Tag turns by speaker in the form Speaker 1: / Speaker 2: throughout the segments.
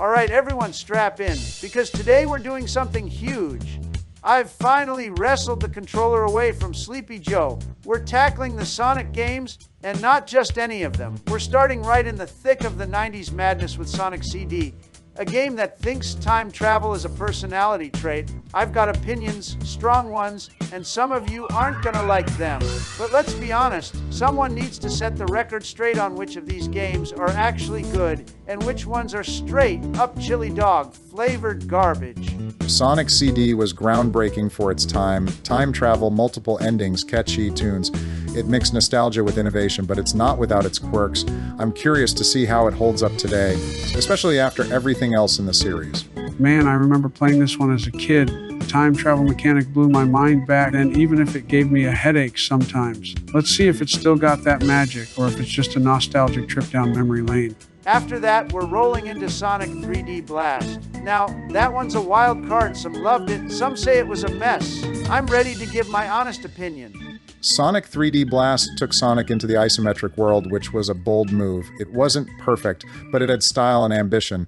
Speaker 1: All right, everyone strap in, because today we're doing something huge. I've finally wrestled the controller away from Sleepy Joe. We're tackling the Sonic games, and not just any of them. We're starting right in the thick of the 90s madness with Sonic CD, a game that thinks time travel is a personality trait. I've got opinions, strong ones, and some of you aren't gonna like them. But let's be honest, someone needs to set the record straight on which of these games are actually good and which ones are straight up chili dog flavored garbage.
Speaker 2: Sonic CD was groundbreaking for its time. Time travel, multiple endings, catchy tunes. It mixed nostalgia with innovation, but it's not without its quirks. I'm curious to see how it holds up today, especially after everything else in the series.
Speaker 3: Man, I remember playing this one as a kid. The time travel mechanic blew my mind back then, even if it gave me a headache sometimes. Let's see if it's still got that magic, or if it's just a nostalgic trip down memory lane.
Speaker 1: After that, we're rolling into Sonic 3D Blast. Now, that one's a wild card. Some loved it, some say it was a mess. I'm ready to give my honest opinion.
Speaker 2: Sonic 3D Blast took Sonic into the isometric world, which was a bold move. It wasn't perfect, but it had style and ambition.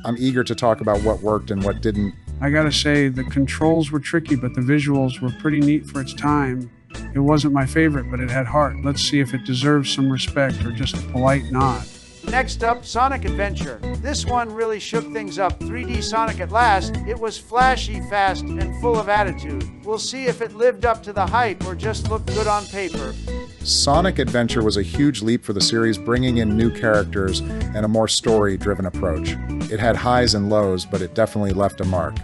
Speaker 2: I'm eager to talk about what worked and what didn't.
Speaker 3: I gotta say, the controls were tricky, but the visuals were pretty neat for its time. It wasn't my favorite, but it had heart. Let's see if it deserves some respect or just a polite nod.
Speaker 1: Next up, Sonic Adventure. This one really shook things up. 3D Sonic at last. It was flashy, fast, and full of attitude. We'll see if it lived up to the hype or just looked good on paper.
Speaker 2: Sonic Adventure was a huge leap for the series, bringing in new characters and a more story-driven approach. It had highs and lows, but it definitely left a mark.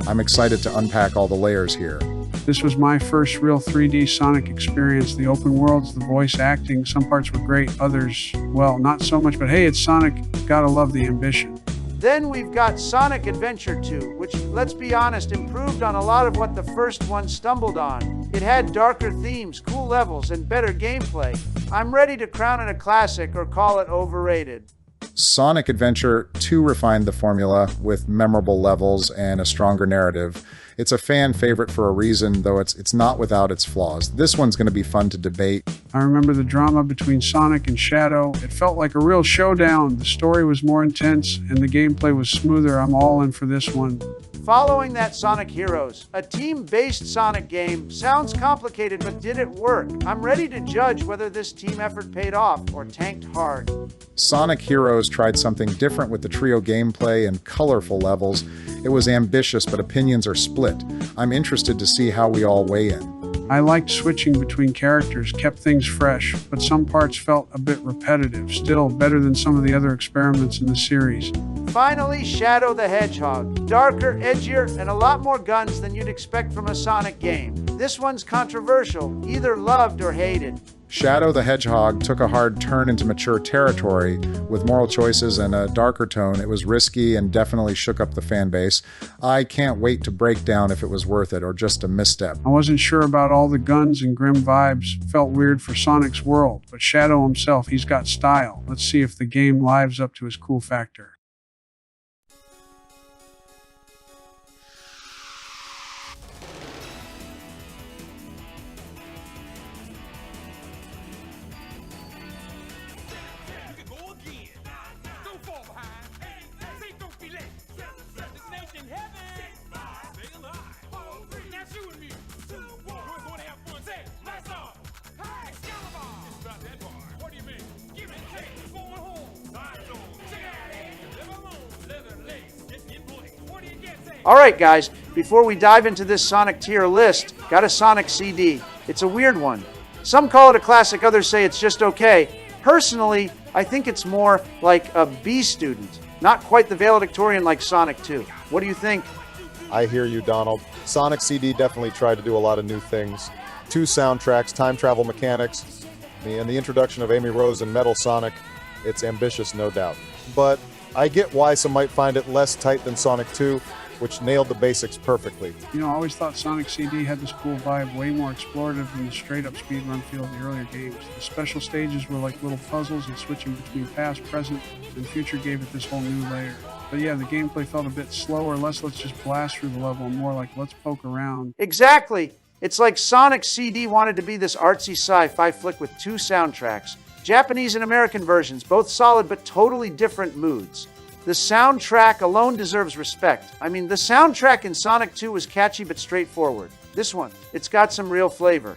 Speaker 2: I'm excited to unpack all the layers here.
Speaker 3: This was my first real 3D Sonic experience. The open worlds, the voice acting, some parts were great, others, well, not so much, but hey, it's Sonic, gotta love the ambition.
Speaker 1: Then we've got Sonic Adventure 2, which, let's be honest, improved on a lot of what the first one stumbled on. It had darker themes, cool levels, and better gameplay. I'm ready to crown it a classic or call it overrated.
Speaker 2: Sonic Adventure 2 refined the formula with memorable levels and a stronger narrative. It's a fan favorite for a reason, though it's not without its flaws. This one's going to be fun to debate.
Speaker 3: I remember the drama between Sonic and Shadow. It felt like a real showdown. The story was more intense and the gameplay was smoother. I'm all in for this one.
Speaker 1: Following that, Sonic Heroes, a team-based Sonic game. Sounds complicated, but did it work? I'm ready to judge whether this team effort paid off or tanked hard.
Speaker 2: Sonic Heroes tried something different with the trio gameplay and colorful levels. It was ambitious, but opinions are split. I'm interested to see how we all weigh in.
Speaker 3: I liked switching between characters, kept things fresh, but some parts felt a bit repetitive. Still, better than some of the other experiments in the series.
Speaker 1: Finally, Shadow the Hedgehog. Darker, edgier, and a lot more guns than you'd expect from a Sonic game. This one's controversial, either loved or hated.
Speaker 2: Shadow the Hedgehog took a hard turn into mature territory with moral choices and a darker tone. It was risky and definitely shook up the fan base. I can't wait to break down if it was worth it or just a misstep.
Speaker 3: I wasn't sure about all the guns and grim vibes. Felt weird for Sonic's world, but Shadow himself, he's got style. Let's see if the game lives up to his cool factor.
Speaker 1: Alright guys, before we dive into this Sonic tier list, got a Sonic CD. It's a weird one. Some call it a classic, others say it's just okay. Personally, I think it's more like a B student. Not quite the valedictorian like Sonic 2. What do you think?
Speaker 4: I hear you, Donald. Sonic CD definitely tried to do a lot of new things. 2 soundtracks, time travel mechanics, and the introduction of Amy Rose and Metal Sonic. It's ambitious, no doubt. But I get why some might find it less tight than Sonic 2, which nailed the basics perfectly.
Speaker 3: You know, I always thought Sonic CD had this cool vibe, way more explorative than the straight-up speedrun feel of the earlier games. The special stages were like little puzzles, and switching between past, present, and future gave it this whole new layer. But yeah, the gameplay felt a bit slower, less let's just blast through the level, and more like let's poke around.
Speaker 1: Exactly! It's like Sonic CD wanted to be this artsy sci-fi flick with 2 soundtracks. Japanese and American versions, both solid but totally different moods. The soundtrack alone deserves respect. I mean, the soundtrack in Sonic 2 was catchy but straightforward. This one, it's got some real flavor.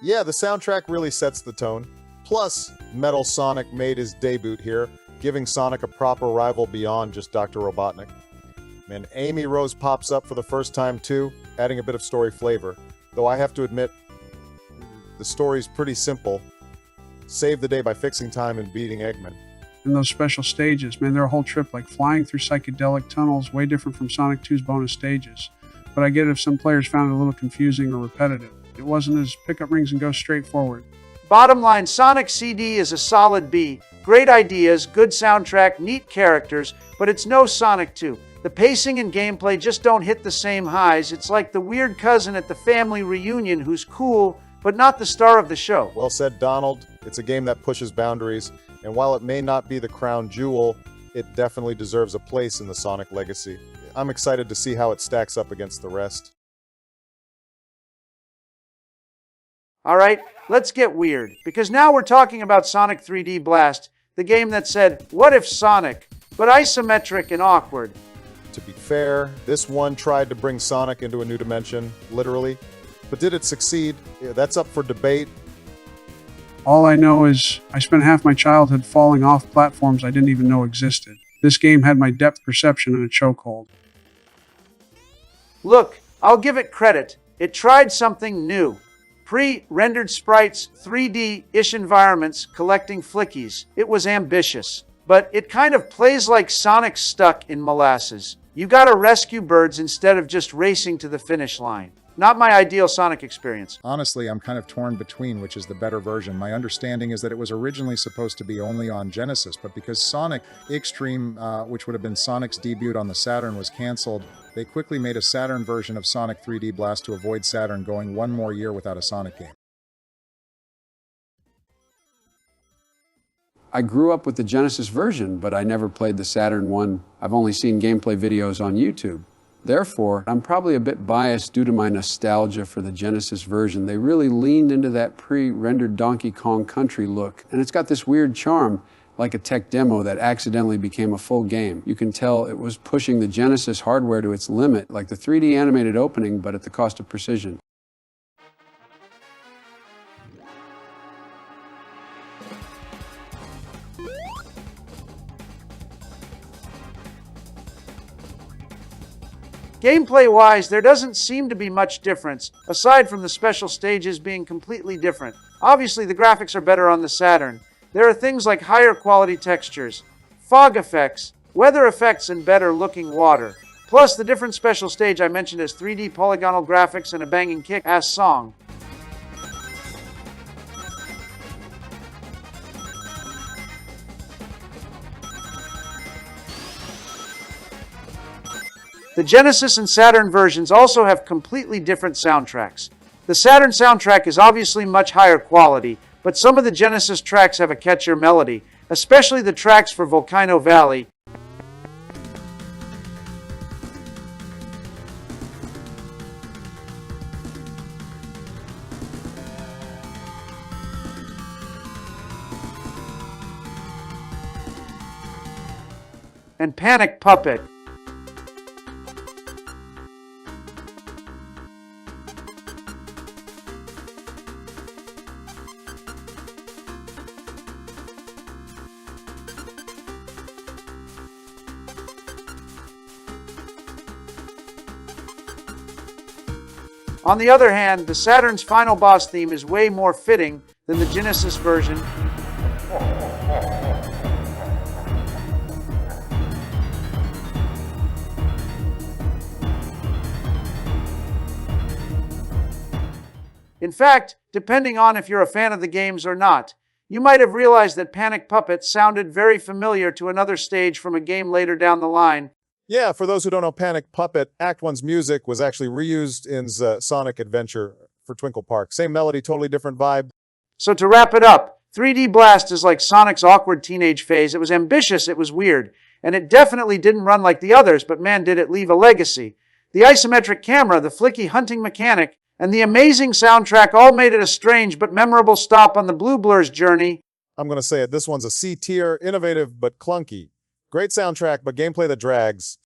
Speaker 4: Yeah, the soundtrack really sets the tone. Plus, Metal Sonic made his debut here, giving Sonic a proper rival beyond just Dr. Robotnik. And Amy Rose pops up for the first time too, adding a bit of story flavor. Though I have to admit, the story's pretty simple. Save the day by fixing time and beating Eggman.
Speaker 3: And those special stages, man, they're a whole trip, like flying through psychedelic tunnels, way different from Sonic 2's bonus stages. But I get it if some players found it a little confusing or repetitive. It wasn't as pick up rings and go straight forward.
Speaker 1: Bottom line, Sonic CD is a solid B. Great ideas, good soundtrack, neat characters, but it's no Sonic 2. The pacing and gameplay just don't hit the same highs. It's like the weird cousin at the family reunion who's cool, but not the star of the show.
Speaker 4: Well said, Donald. It's a game that pushes boundaries, and while it may not be the crown jewel, it definitely deserves a place in the Sonic legacy. I'm excited to see how it stacks up against the rest.
Speaker 1: All right, let's get weird, because now we're talking about Sonic 3D Blast, the game that said, what if Sonic, but isometric and awkward.
Speaker 4: To be fair, this one tried to bring Sonic into a new dimension, literally. But did it succeed? Yeah, that's up for debate.
Speaker 3: All I know is I spent half my childhood falling off platforms I didn't even know existed. This game had my depth perception in a chokehold.
Speaker 1: Look, I'll give it credit. It tried something new. Pre-rendered sprites, 3D-ish environments, collecting flickies. It was ambitious. But it kind of plays like Sonic stuck in molasses. You gotta rescue birds instead of just racing to the finish line. Not my ideal Sonic experience.
Speaker 2: Honestly, I'm kind of torn between which is the better version. My understanding is that it was originally supposed to be only on Genesis, but because Sonic Extreme, which would have been Sonic's debut on the Saturn, was canceled, they quickly made a Saturn version of Sonic 3D Blast to avoid Saturn going one more year without a Sonic game.
Speaker 5: I grew up with the Genesis version, but I never played the Saturn one. I've only seen gameplay videos on YouTube. Therefore, I'm probably a bit biased due to my nostalgia for the Genesis version. They really leaned into that pre-rendered Donkey Kong Country look, and it's got this weird charm, like a tech demo that accidentally became a full game. You can tell it was pushing the Genesis hardware to its limit, like the 3D animated opening, but at the cost of precision.
Speaker 1: Gameplay-wise, there doesn't seem to be much difference, aside from the special stages being completely different. Obviously, the graphics are better on the Saturn. There are things like higher quality textures, fog effects, weather effects, and better-looking water. Plus, the different special stage I mentioned has 3D polygonal graphics and a banging kick-ass song. The Genesis and Saturn versions also have completely different soundtracks. The Saturn soundtrack is obviously much higher quality, but some of the Genesis tracks have a catchier melody, especially the tracks for Volcano Valley. And Panic Puppet. On the other hand, the Saturn's final boss theme is way more fitting than the Genesis version. In fact, depending on if you're a fan of the games or not, You might have realized that Panic Puppet sounded very familiar to another stage from a game later down the line.
Speaker 4: Yeah, for those who don't know Panic Puppet, Act 1's music was actually reused in Sonic Adventure for Twinkle Park. Same melody, totally different vibe.
Speaker 1: So to wrap it up, 3D Blast is like Sonic's awkward teenage phase. It was ambitious, it was weird, and it definitely didn't run like the others, but man, did it leave a legacy. The isometric camera, the flicky hunting mechanic, and the amazing soundtrack all made it a strange but memorable stop on the Blue Blur's journey.
Speaker 4: I'm going to say it, this one's a C tier, innovative but clunky. Great soundtrack, but gameplay that drags.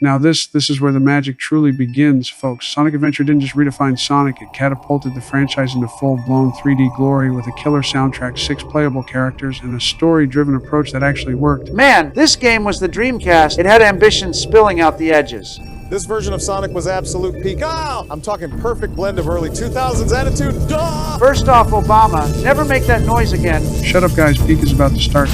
Speaker 3: Now this is where the magic truly begins, folks. Sonic Adventure didn't just redefine Sonic, it catapulted the franchise into full-blown 3D glory with a killer soundtrack, 6 playable characters, and a story-driven approach that actually worked.
Speaker 1: Man, this game was the Dreamcast. It had ambition spilling out the edges.
Speaker 4: This version of Sonic was absolute peak. I'm talking perfect blend of early 2000s attitude.
Speaker 1: First off, Obama, never make that noise again.
Speaker 3: Shut up, guys, peak is about to start.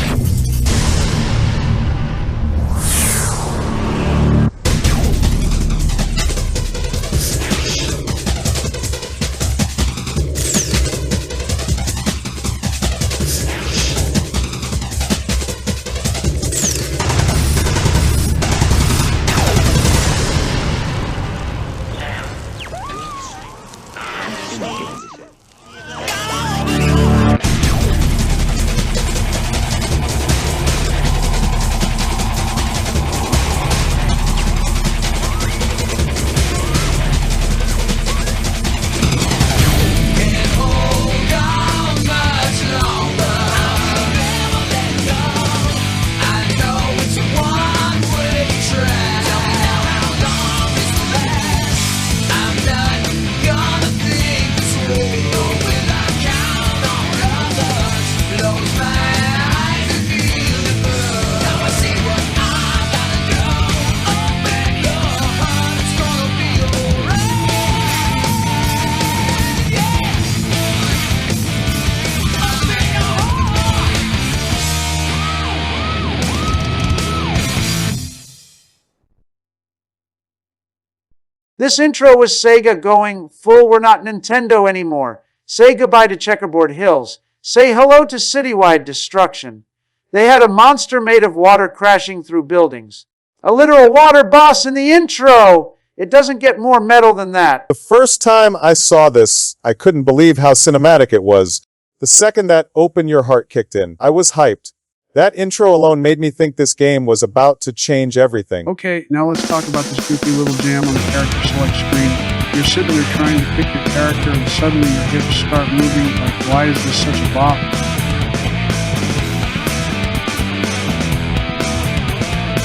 Speaker 1: This intro was Sega going full, we're not Nintendo anymore. Say goodbye to Checkerboard Hills. Say hello to citywide destruction. They had a monster made of water crashing through buildings. A literal water boss in the intro! It doesn't get more metal than that.
Speaker 4: The first time I saw this, I couldn't believe how cinematic it was. The second that Open Your Heart kicked in, I was hyped. That intro alone made me think this game was about to change everything.
Speaker 3: Okay, now let's talk about this goofy little jam on the character select screen. You're sitting there trying to pick your character and suddenly your hips start moving. Like, why is this such a bop?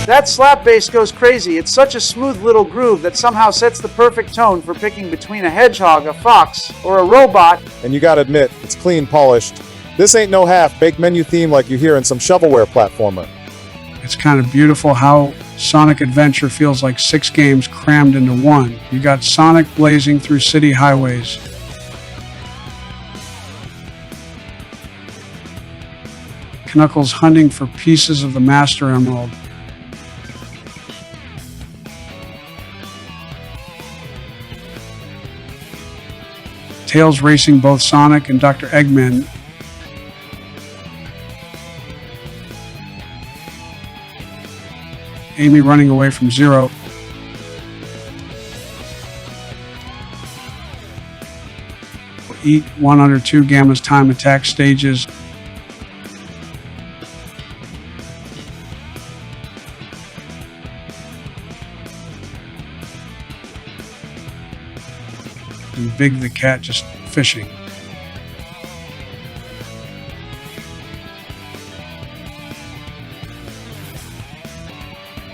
Speaker 1: That slap bass goes crazy. It's such a smooth little groove that somehow sets the perfect tone for picking between a hedgehog, a fox, or a robot.
Speaker 4: And you gotta admit, it's clean, polished. This ain't no half-baked menu theme like you hear in some shovelware platformer.
Speaker 3: It's kind of beautiful how Sonic Adventure feels like 6 games crammed into one. You got Sonic blazing through city highways. Knuckles hunting for pieces of the Master Emerald. Tails racing both Sonic and Dr. Eggman. Amy running away from Zero. Eat 1 under 2 Gamma's time attack stages. And Big the Cat just fishing.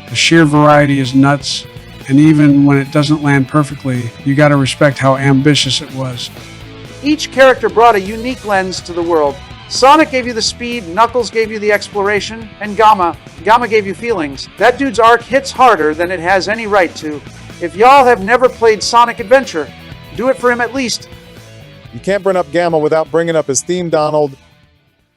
Speaker 3: The sheer variety is nuts, and even when it doesn't land perfectly, you gotta respect how ambitious it was.
Speaker 1: Each character brought a unique lens to the world. Sonic gave you the speed, Knuckles gave you the exploration, and Gamma gave you feelings. That dude's arc hits harder than it has any right to. If y'all have never played Sonic Adventure, do it for him at least.
Speaker 4: You can't bring up Gamma without bringing up his theme, Donald.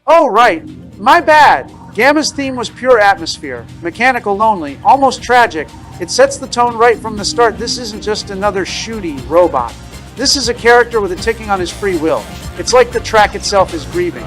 Speaker 1: Oh, right. My bad. Gamma's theme was pure atmosphere, mechanical, lonely, almost tragic. It sets the tone right from the start. This isn't just another shooty robot. This is a character with a ticking on his free will. It's like the track itself is grieving.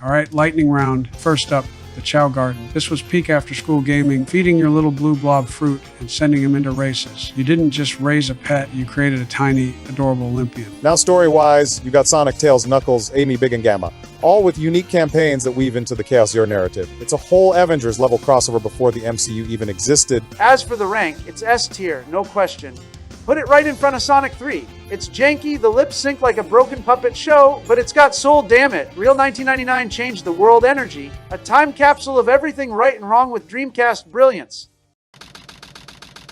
Speaker 3: All right, lightning round. First up, the Chow Garden. This was peak after-school gaming, feeding your little blue blob fruit and sending him into races. You didn't just raise a pet, you created a tiny, adorable Olympian.
Speaker 4: Now story-wise, you got Sonic, Tails, Knuckles, Amy, Big, and Gamma. All with unique campaigns that weave into the Chaos Zero narrative. It's a whole Avengers-level crossover before the MCU even existed.
Speaker 1: As for the rank, it's S tier, no question. Put it right in front of Sonic 3. It's janky, the lips sync like a broken puppet show, but it's got soul, damn it. Real 1999 changed the world energy. A time capsule of everything right and wrong with Dreamcast brilliance.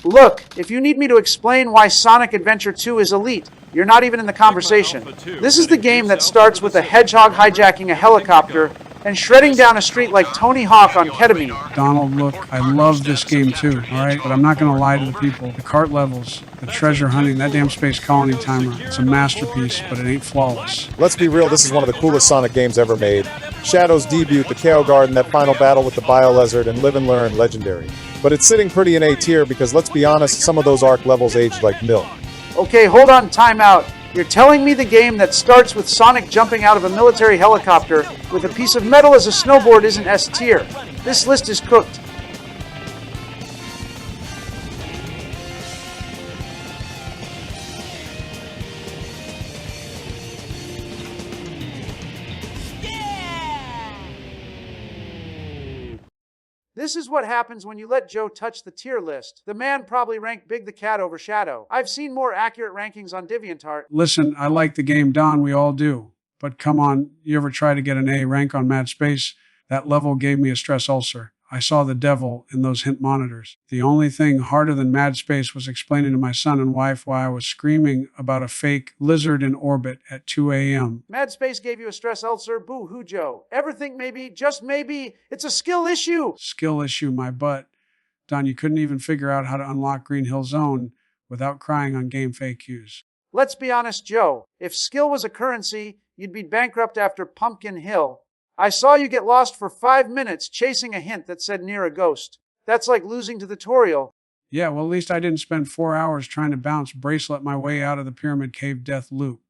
Speaker 1: Look, if you need me to explain why Sonic Adventure 2 is elite, you're not even in the conversation. This is the game that starts with a hedgehog hijacking a helicopter and shredding down a street like Tony Hawk on ketamine.
Speaker 3: Donald, look, I love this game too, all right? But I'm not going to lie to the people. The cart levels, the treasure hunting, that damn space colony timer, it's a masterpiece, but it ain't flawless.
Speaker 4: Let's be real, this is one of the coolest Sonic games ever made. Shadow's debut, the Chaos Garden, that final battle with the Bio-Lizard, and Live and Learn, legendary. But it's sitting pretty in A tier because, let's be honest, some of those arc levels aged like milk.
Speaker 1: Okay, hold on, time out. You're telling me the game that starts with Sonic jumping out of a military helicopter with a piece of metal as a snowboard isn't S tier. This list is cooked. This is what happens when you let Joe touch the tier list. The man probably ranked Big the Cat over Shadow. I've seen more accurate rankings on DeviantArt.
Speaker 3: Listen, I like the game, Don, we all do. But come on, you ever try to get an A rank on Mad Space? That level gave me a stress ulcer. I saw the devil in those hint monitors. The only thing harder than Mad Space was explaining to my son and wife why I was screaming about a fake lizard in orbit at 2 a.m.
Speaker 1: Mad Space gave you a stress ulcer? Boo-hoo, Joe. Ever think maybe, just maybe, it's a skill issue?
Speaker 3: Skill issue, my butt. Don, you couldn't even figure out how to unlock Green Hill Zone without crying on game FAQs.
Speaker 1: Let's be honest, Joe. If skill was a currency, you'd be bankrupt after Pumpkin Hill. I saw you get lost for 5 minutes chasing a hint that said near a ghost. That's like losing to the tutorial.
Speaker 3: Yeah, well, at least I didn't spend 4 hours trying to bounce bracelet my way out of the Pyramid Cave death loop.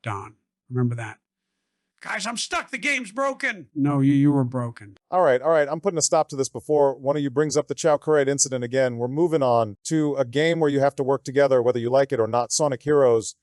Speaker 3: Don, remember that. Guys, I'm stuck. The game's broken. No, you were broken.
Speaker 4: All right, I'm putting a stop to this before one of you brings up the Chow Curate incident again. We're moving on to a game where you have to work together, whether you like it or not. Sonic Heroes.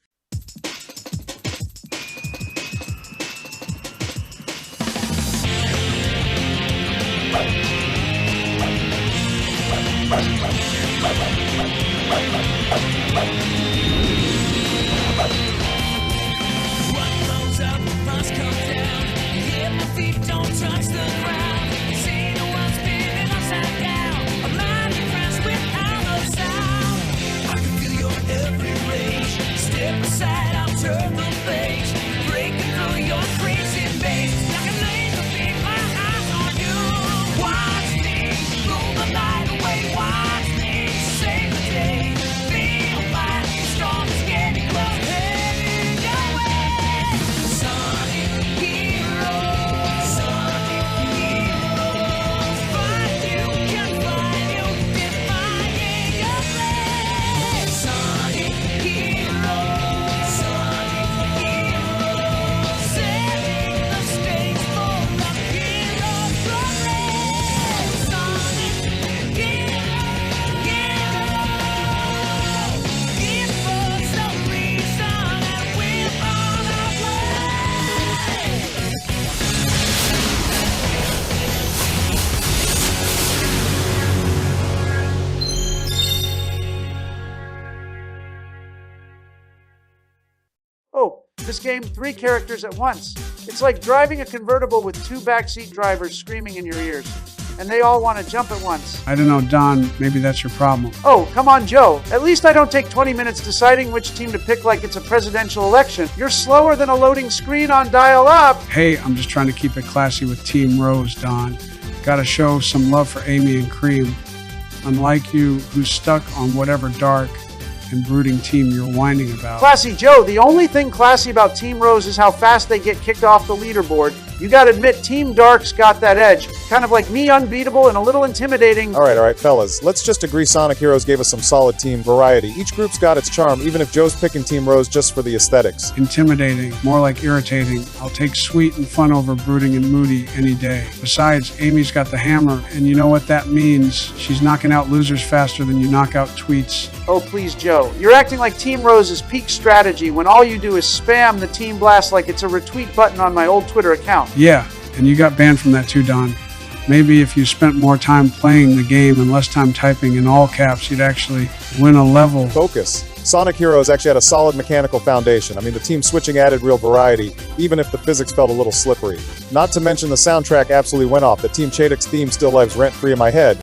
Speaker 1: This game, 3 characters at once. It's like driving a convertible with 2 backseat drivers screaming in your ears. And they all want to jump at once.
Speaker 3: I don't know, Don, maybe that's your problem.
Speaker 1: Oh, come on, Joe. At least I don't take 20 minutes deciding which team to pick like it's a presidential election. You're slower than a loading screen on dial-up.
Speaker 3: Hey, I'm just trying to keep it classy with Team Rose, Don. Gotta show some love for Amy and Cream. unlike you, who's stuck on whatever dark and brooding team you're whining about.
Speaker 1: Classy Joe, the only thing classy about Team Rose is how fast they get kicked off the leaderboard. You gotta admit, Team Dark's got that edge. Kind of like me, unbeatable and a little intimidating.
Speaker 4: All right, fellas. Let's just agree Sonic Heroes gave us some solid team variety. Each group's got its charm, even if Joe's picking Team Rose just for the aesthetics.
Speaker 3: Intimidating, more like irritating. I'll take sweet and fun over brooding and moody any day. Besides, Amy's got the hammer, and you know what that means. She's knocking out losers faster than you knock out tweets.
Speaker 1: Oh, please, Joe. You're acting like Team Rose's peak strategy when all you do is spam the Team Blast like it's a retweet button on my old Twitter account.
Speaker 3: Yeah, and you got banned from that too, Don. Maybe if you spent more time playing the game and less time typing in all caps, you'd actually win a level.
Speaker 4: Focus. Sonic Heroes actually had a solid mechanical foundation. I mean, the team switching added real variety, even if the physics felt a little slippery. Not to mention the soundtrack absolutely went off. The Team Chadic's theme still lives rent-free in my head.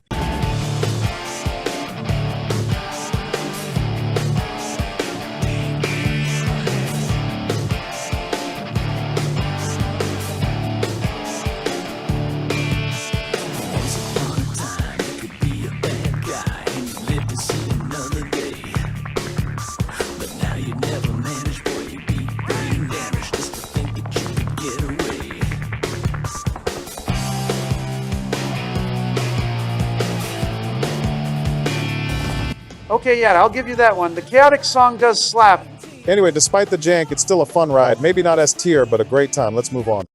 Speaker 1: Okay, yeah, I'll give you that one. The Chaotic song does slap.
Speaker 4: Anyway, despite the jank, it's still a fun ride. Maybe not S tier, but a great time. Let's move on.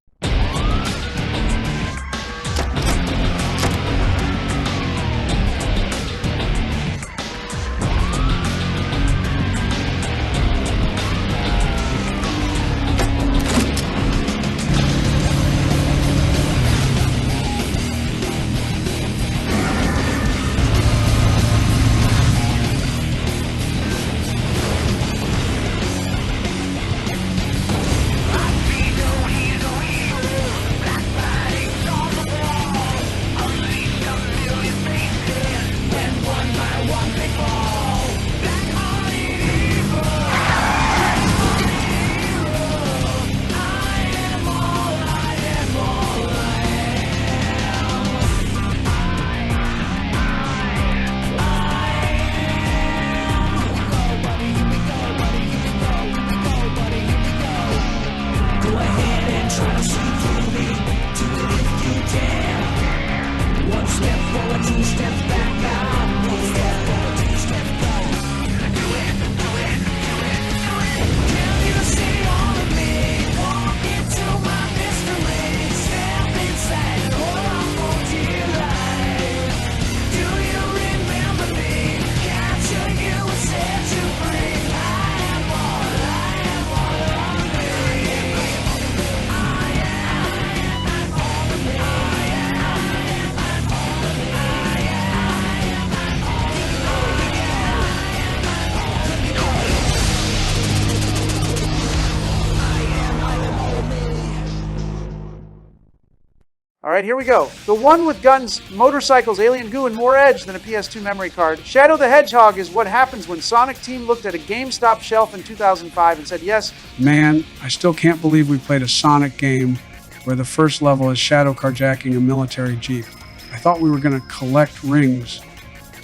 Speaker 1: All right, here we go. The one with guns, motorcycles, alien goo, and more edge than a PS2 memory card. Shadow the Hedgehog is what happens when Sonic Team looked at a GameStop shelf in 2005 and said, yes.
Speaker 3: Man, I still can't believe we played a Sonic game where the first level is Shadow carjacking a military jeep. I thought we were going to collect rings,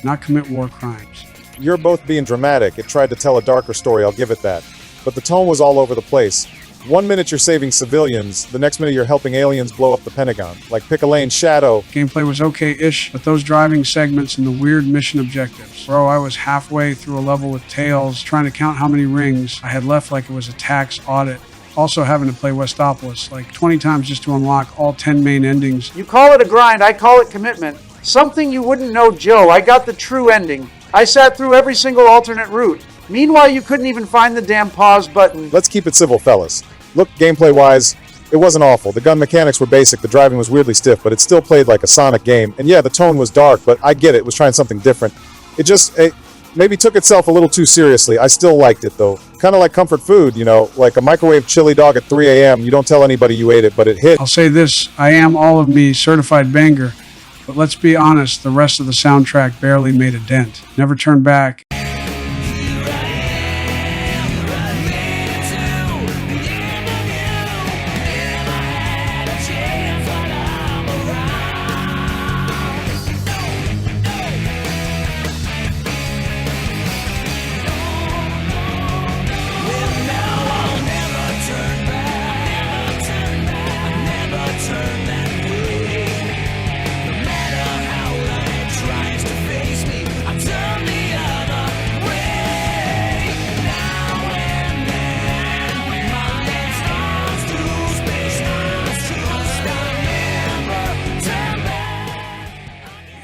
Speaker 3: not commit war crimes.
Speaker 4: You're both being dramatic. It tried to tell a darker story, I'll give it that. But the tone was all over the place. 1 minute you're saving civilians, the next minute you're helping aliens blow up the Pentagon. Like, pick a lane, Shadow.
Speaker 3: Gameplay was okay-ish, but those driving segments and the weird mission objectives. Bro, I was halfway through a level with Tails, trying to count how many rings I had left like it was a tax audit. Also having to play Westopolis like 20 times just to unlock all 10 main endings.
Speaker 1: You call it a grind, I call it commitment. Something you wouldn't know, Joe. I got the true ending. I sat through every single alternate route. Meanwhile, you couldn't even find the damn pause button.
Speaker 4: Let's keep it civil, fellas. Look, gameplay-wise, it wasn't awful. The gun mechanics were basic, the driving was weirdly stiff, but it still played like a Sonic game. And yeah, the tone was dark, but I get it. It was trying something different. It maybe took itself a little too seriously. I still liked it, though. Kind of like comfort food, you know, like a microwave chili dog at 3 a.m. You don't tell anybody you ate it, but it hit.
Speaker 3: I'll say this, I am all of me certified banger, but let's be honest, the rest of the soundtrack barely made a dent. Never Turn Back.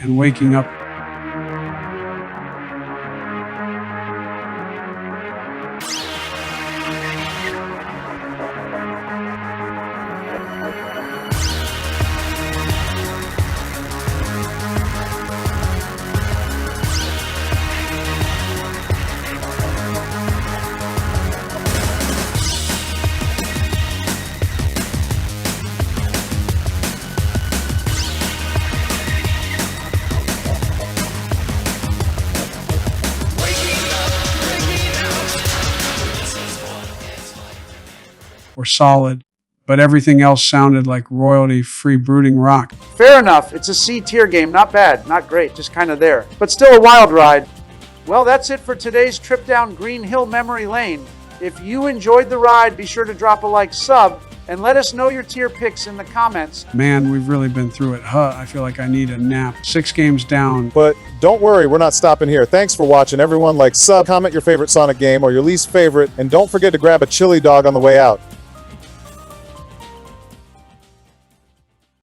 Speaker 3: and waking up. Were solid, but everything else sounded like royalty-free brooding rock.
Speaker 1: Fair enough. It's a C-tier game. Not bad, not great, just kind of there. But still a wild ride. Well, that's it for today's trip down Green Hill memory lane. If you enjoyed the ride, be sure to drop a like, sub, and let us know your tier picks in the comments.
Speaker 3: Man, we've really been through it. I feel like I need a nap. 6 games down.
Speaker 4: But don't worry, we're not stopping here. Thanks for watching, everyone. Like, sub, comment your favorite Sonic game or your least favorite, and don't forget to grab a chili dog on the way out.